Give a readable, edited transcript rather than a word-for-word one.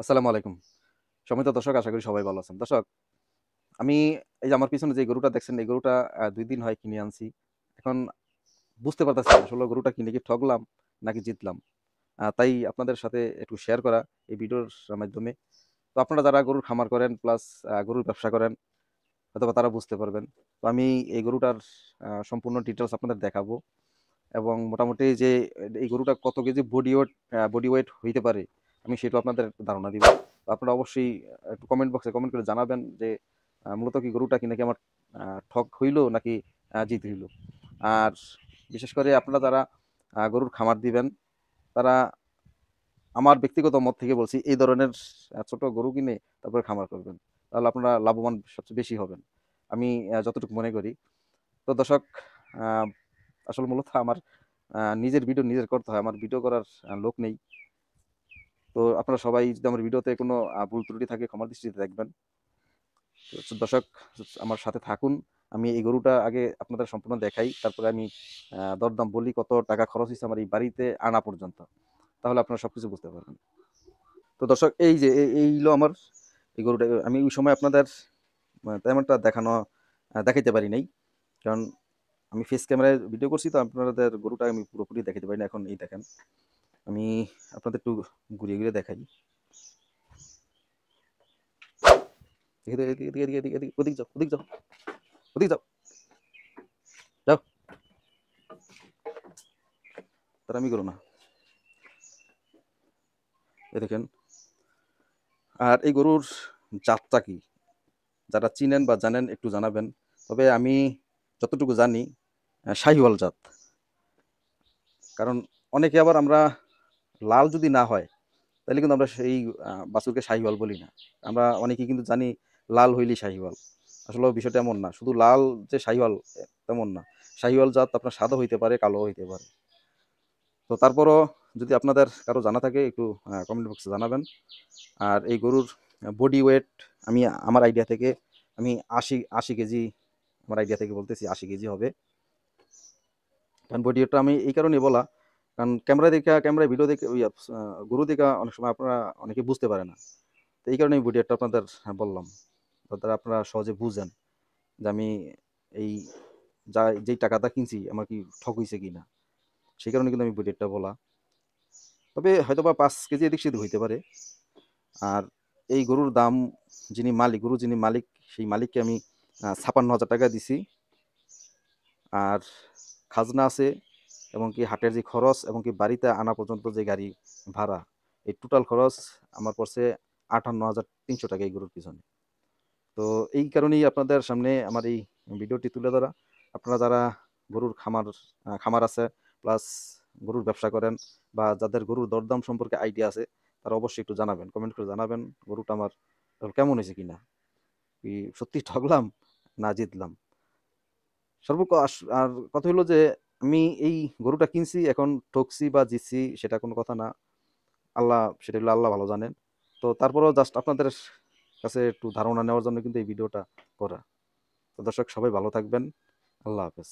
আসসালামু আলাইকুম। সম্মানিত দর্শক, আশা করি সবাই ভালো আছেন। দর্শক, আমি এই যে আমার পিছনে যে গরুটা দেখছেন, এই গরুটা ২ দিন হয় কিনে আনছি। এখন বুঝতে পারতেছি না আসলে গরুটা কিনে কি ঠকলাম নাকি জিতলাম। তাই আপনাদের সাথে একটু শেয়ার করা এই ভিডিওর মাধ্যমে। তো আপনারা যারা গরুর খামার করেন প্লাস গরুর ব্যবসা করেন, হয়তোবা তারা বুঝতে পারবেন। তো আমি এই গরুটার সম্পূর্ণ ডিটেইলস আপনাদের দেখাবো এবং মোটামুটি যে এই গরুটা কত কেজি বডি ওয়েট হইতে পারে, আমি সেটাও আপনাদের একটু ধারণা দিব। তো আপনারা অবশ্যই একটু কমেন্ট বক্সে কমেন্ট করে জানাবেন যে মূলত কি গরুটা কি নাকি আমার ঠক হইলো নাকি জিত হইলো। আর বিশেষ করে আপনারা যারা গরুর খামার দিবেন, তারা আমার ব্যক্তিগত মত থেকে বলছি এই ধরনের ছোট গরু কিনে তারপরে খামার করবেন, তাহলে আপনারা লাভবান সবচেয়ে বেশি হবেন, আমি যতটুকু মনে করি। তো দর্শক, আহ, আসলে মূলত আমার নিজের ভিডিও নিজের করতে হয়, আমার ভিডিও করার লোক নেই। তো আপনারা সবাই যদি আমার ভিডিওতে কোনো ভুল ত্রুটি থাকে ক্ষমার দৃষ্টিতে দেখবেন। তো দর্শক, আমার সাথে থাকুন। আমি এই গরুটা আগে আপনাদের সম্পূর্ণ দেখাই, তারপরে আমি দরদাম বলি কত টাকা খরচ হয়েছে আমার এই বাড়িতে আনা পর্যন্ত, তাহলে আপনারা সবকিছু বুঝতে পারবেন। তো দর্শক, এই যে এই হলো আমার এই গরুটা। আমি ওই সময় আপনাদের তেমনটা দেখাইতে পারি নাই, কারণ আমি ফেস ক্যামেরায় ভিডিও করছি, তো আপনাদের গরুটা আমি পুরোপুরি দেখাতে পারি না। এখন এই দেখেন, আমি আপনাদের একটু ঘুরিয়ে ঘুরিয়ে দেখাই। এদিকে এদিকে এদিকে এদিকে এদিকে এদিকে, ওদিক যাও, ওদিক যাও, ওদিক যাও, যাও, তার আমি করো না। এই দেখেন। আর এই গরুর জাতটা কি, যারা চিনেন বা জানেন একটু জানাবেন। তবে আমি যতটুকু জানি শাহিওয়াল জাত। কারণ অনেকে আবার আমরা লাল যদি না হয় তাহলে কিন্তু আমরা সেই বাছুরকে শাহিওয়াল বলি না। আমরা অনেকেই কিন্তু জানি লাল হইলেই শাহিওয়াল। আসলে বিষয়টা এমন না, শুধু লাল যে শাহিওয়াল তেমন না। শাহিওয়াল জাত আপনার সাদা হইতে পারে, কালো হইতে পারে। তো তারপরও যদি আপনাদের কারো জানা থাকে একটু কমেন্ট বক্সে জানাবেন। আর এই গরুর বডি ওয়েট আমি আমার আইডিয়া থেকে আমি ৮০ কেজি, আমার আইডিয়া থেকে বলতেছি ৮০ কেজি হবে। কারণ বডি ওয়েটটা আমি এই কারণে বলা, কারণ ক্যামেরায় ভিডিও দেখে ওই গরু দেখা অনেক সময় আপনারা অনেকে বুঝতে পারে না। তো এই কারণে এই বডি ওয়েটটা আপনাদের বললাম, তাদের আপনারা সহজে বুঝেন যে আমি এই যেই টাকাটা কিনছি আমার কি ঠক হয়েছে কিনা। সেই কারণে কিন্তু আমি বডি ওয়েটটা বলা। তবে হয়তো বা ৫ কেজি এদিক সেদিক হইতে পারে। আর এই গরুর দাম, যিনি মালিক, সেই মালিককে আমি ৫৬,০০০ টাকা দিছি। আর খাজনা আছে, এবং কি হাটের যে খরচ, এবং কি বাড়িতে আনা পর্যন্ত যে গাড়ি ভাড়া, এই টোটাল খরচ আমার পড়ছে ৫৮,৩০০ টাকা এই গরুর পিছনে। তো এই কারণেই আপনাদের সামনে আমার এই ভিডিওটি তুলে ধরা। আপনারা যারা গরুর খামার আছে, প্লাস গরুর ব্যবসা করেন, বা যাদের গরুর দরদাম সম্পর্কে আইডিয়া আছে, তারা অবশ্যই একটু জানাবেন, কমেন্ট করে জানাবেন গরুটা আমার কেমন হয়েছে কিনা, কি সত্যি ঠকলাম না জিতলাম। আর কথা হলো যে আমি এই গরুটা কিনছি, এখন ঠকছি বা জিতছি সেটা কোনো কথা না। সেটা হলো আল্লাহ ভালো জানেন। তো তারপরেও জাস্ট আপনাদের কাছে একটু ধারণা নেওয়ার জন্য কিন্তু এই ভিডিওটা করা। তো দর্শক, সবাই ভালো থাকবেন। আল্লাহ হাফেজ।